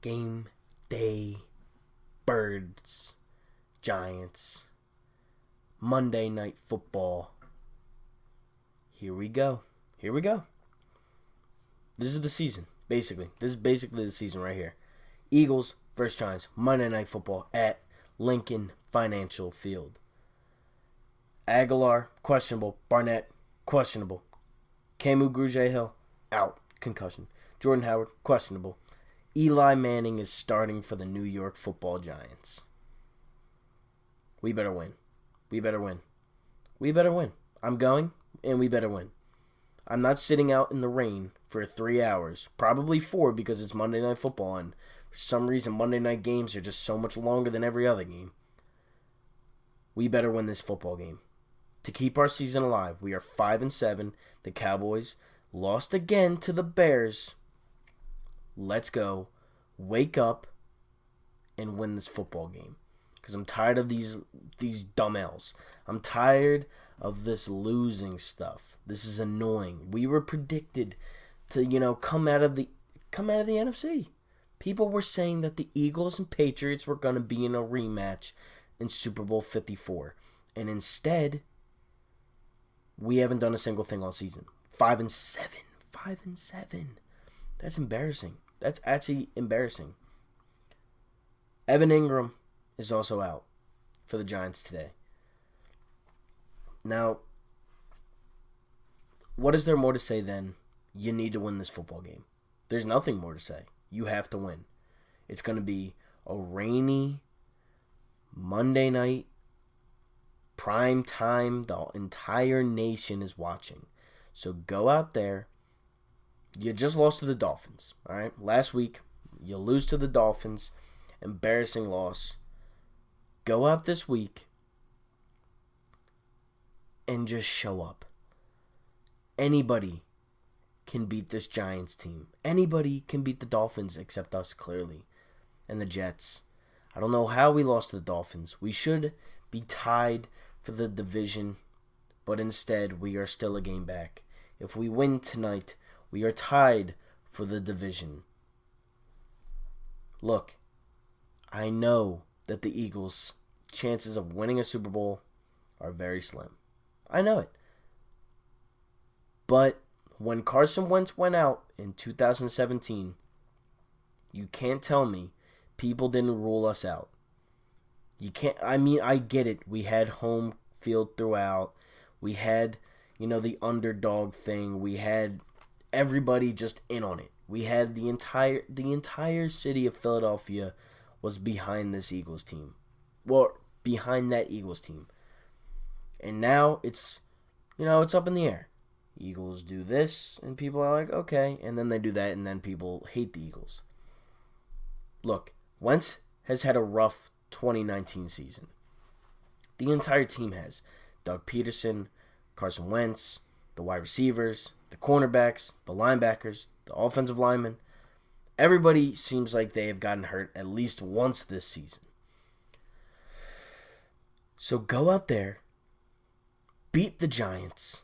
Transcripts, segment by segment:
Game day. Birds. Giants. Monday Night Football. Here we go. Here we go. This is the season, basically. This is basically the season right here. Eagles versus Giants. Monday Night Football at Lincoln Financial Field. Aguilar, questionable. Barnett, questionable. Camus Grugier-Hill, out. Concussion. Jordan Howard, questionable. Eli Manning is starting for the New York Football Giants. We better win. We better win. We better win. I'm going, and we better win. I'm not sitting out in the rain for 3 hours. Probably 4 because it's Monday Night Football, and for some reason Monday night games are just so much longer than every other game. We better win this football game. To keep our season alive, we are 5-7. The Cowboys lost again to the Bears. Let's go. Wake up and win this football game. Because I'm tired of these dumb L's. I'm tired of this losing stuff. This is annoying. We were predicted to, come out of the NFC. People were saying that the Eagles and Patriots were going to be in a rematch in Super Bowl 54. And instead, we haven't done a single thing all season. 5-7. 5-7. That's embarrassing. That's actually embarrassing. Evan Ingram is also out for the Giants today. Now, what is there more to say than you need to win this football game? There's nothing more to say. You have to win. It's going to be a rainy Monday night, prime time. The entire nation is watching. So go out there. You just lost to the Dolphins, all right? Last week, you lose to the Dolphins. Embarrassing loss. Go out this week and just show up. Anybody can beat this Giants team. Anybody can beat the Dolphins except us, clearly, and the Jets. I don't know how we lost to the Dolphins. We should be tied for the division, but instead we are still a game back. If we win tonight, we are tied for the division. Look, I know that the Eagles' chances of winning a Super Bowl are very slim. I know it. But when Carson Wentz went out in 2017, you can't tell me people didn't rule us out. You can't. I get it. We had home field throughout. We had, the underdog thing. We had everybody just in on it. We had the entire city of Philadelphia was behind this Eagles team. Well, behind that Eagles team. And now it's up in the air. Eagles do this, and people are like, okay. And then they do that, and then people hate the Eagles. Look, Wentz has had a rough 2019 season. The entire team has. Doug Peterson, Carson Wentz, the wide receivers, the cornerbacks, the linebackers, the offensive linemen. Everybody seems like they have gotten hurt at least once this season. So go out there, beat the Giants,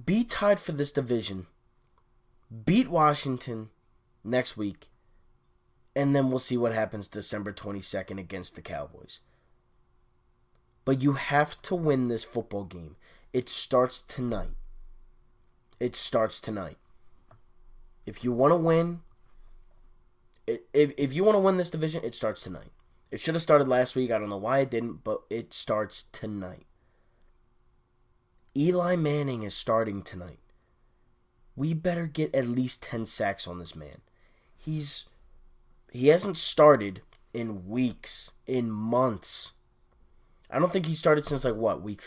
be tied for this division, beat Washington next week, and then we'll see what happens December 22nd against the Cowboys. But you have to win this football game. It starts tonight. It starts tonight. If you want to win, if you want to win this division, it starts tonight. It should have started last week. I don't know why it didn't, but it starts tonight. Eli Manning is starting tonight. We better get at least 10 sacks on this man. He hasn't started in weeks, in months. I don't think he started since week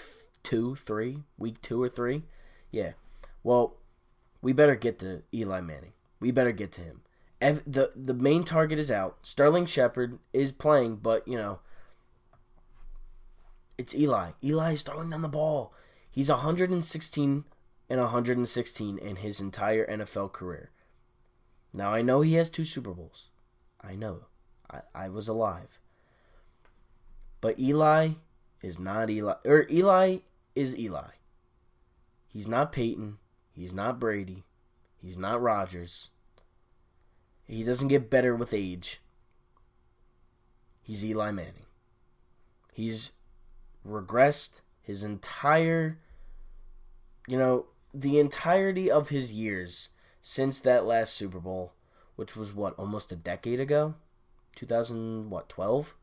2, 3? Week 2 or 3? Yeah. Well, we better get to Eli Manning. We better get to him. The main target is out. Sterling Shepard is playing, but, it's Eli. Eli's throwing down the ball. He's 116 and 116 in his entire NFL career. Now, I know he has 2 Super Bowls. I know. I was alive. But Eli is not Eli. Or Eli is Eli. He's not Peyton. He's not Brady. He's not Rodgers. He doesn't get better with age. He's Eli Manning. He's regressed his entire, the entirety of his years since that last Super Bowl, which was almost a decade ago? 2012?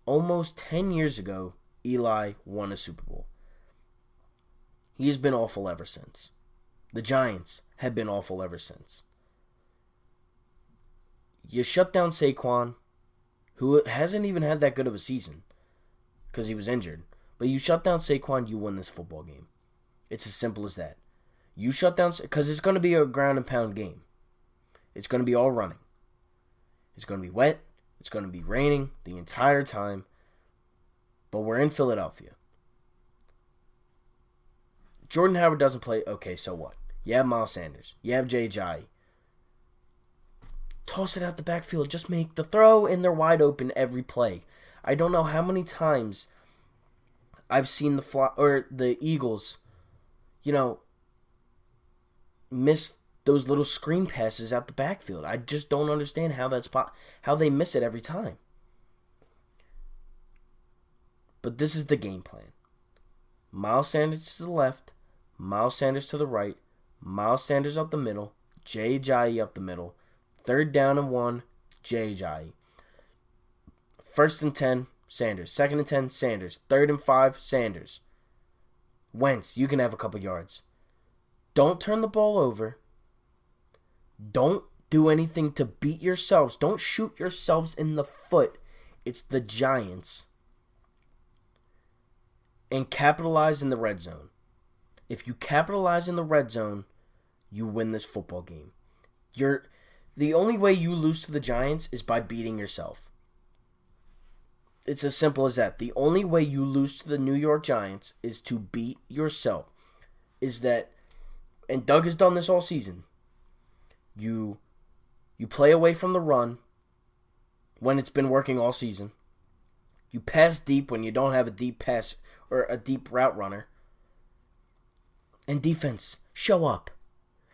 Almost 10 years ago, Eli won a Super Bowl. He has been awful ever since. The Giants have been awful ever since. You shut down Saquon, who hasn't even had that good of a season because he was injured. But you shut down Saquon, you win this football game. It's as simple as that. You shut down, because it's going to be a ground and pound game. It's going to be all running. It's going to be wet. It's going to be raining the entire time. But we're in Philadelphia. Jordan Howard doesn't play. Okay, so what? You have Miles Sanders. You have Jay Ajayi. Toss it out the backfield. Just make the throw, and they're wide open every play. I don't know how many times I've seen the Eagles, miss those little screen passes out the backfield. I just don't understand how they miss it every time. But this is the game plan. Miles Sanders to the left, Miles Sanders to the right, Miles Sanders up the middle, Jay Ajayi up the middle, 3rd down and 1, Jay Ajayi. 1st and 10, Sanders. 2nd and 10, Sanders. 3rd and 5, Sanders. Wentz, you can have a couple yards. Don't turn the ball over. Don't do anything to beat yourselves. Don't shoot yourselves in the foot. It's the Giants. And capitalize in the red zone. If you capitalize in the red zone, you win this football game. The only way you lose to the Giants is by beating yourself. It's as simple as that. The only way you lose to the New York Giants is to beat yourself. And Doug has done this all season. You play away from the run when it's been working all season. You pass deep when you don't have a deep pass or a deep route runner. And defense, show up.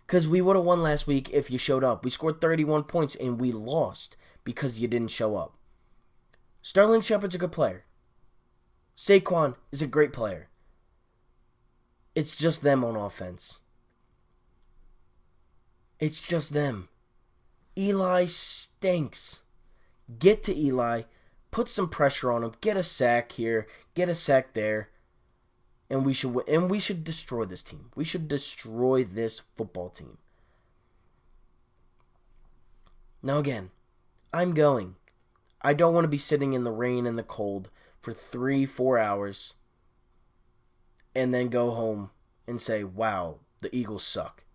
Because we would have won last week if you showed up. We scored 31 points and we lost because you didn't show up. Sterling Shepard's a good player. Saquon is a great player. It's just them on offense. It's just them. Eli stinks. Get to Eli. Put some pressure on him. Get a sack here. Get a sack there. And we should destroy this team. We should destroy this football team. Now again, I'm going. I don't want to be sitting in the rain and the cold for 3-4 hours and then go home and say, wow, the Eagles suck.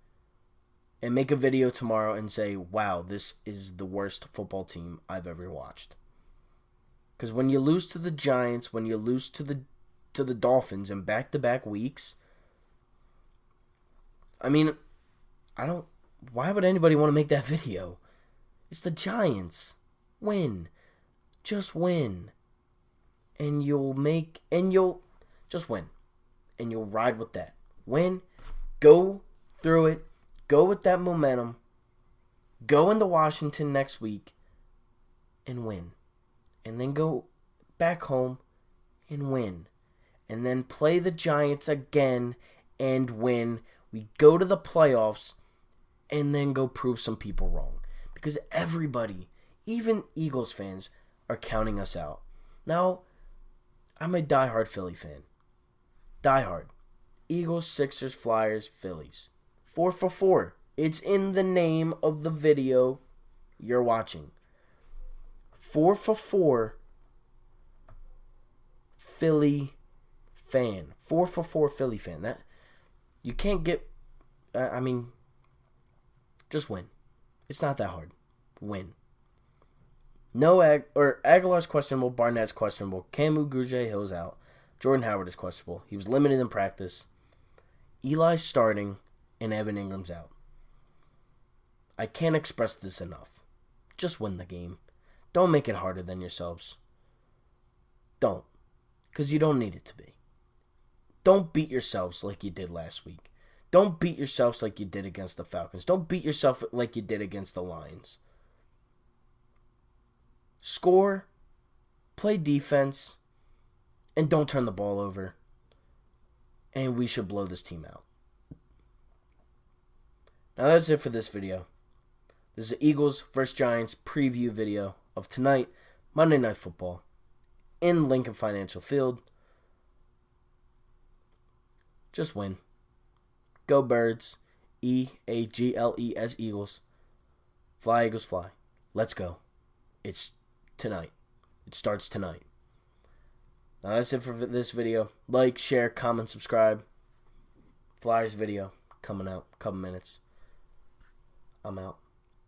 And make a video tomorrow and say, wow, this is the worst football team I've ever watched. Because when you lose to the Giants, when you lose to the Dolphins in back-to-back weeks, why would anybody want to make that video? It's the Giants. Win. Just win. And you'll just win. And you'll ride with that. Win. Go through it. Go with that momentum. Go into Washington next week and win. And then go back home and win. And then play the Giants again and win. We go to the playoffs and then go prove some people wrong. Because everybody, even Eagles fans, are counting us out. Now, I'm a diehard Philly fan. Diehard. Eagles, Sixers, Flyers, Phillies. 4 for 4. It's in the name of the video you're watching. 4 for 4 Philly fan. 4 for 4 Philly fan. That you can't get. Just win. It's not that hard. Win. No Aguilar's questionable. Barnett's questionable. Camu Grugier-Hill's out. Jordan Howard is questionable. He was limited in practice. Eli's starting, and Evan Ingram's out. I can't express this enough. Just win the game. Don't make it harder than yourselves. Don't. Because you don't need it to be. Don't beat yourselves like you did last week. Don't beat yourselves like you did against the Falcons. Don't beat yourself like you did against the Lions. Score, play defense, and don't turn the ball over. And we should blow this team out. Now that's it for this video. This is the Eagles vs. Giants preview video of tonight, Monday Night Football, in Lincoln Financial Field. Just win. Go Birds. EAGLES Eagles. Fly Eagles fly. Let's go. It's tonight. It starts tonight. Now that's it for this video. Like, share, comment, subscribe. Flyers video coming out. Couple minutes. I'm out.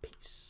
Peace.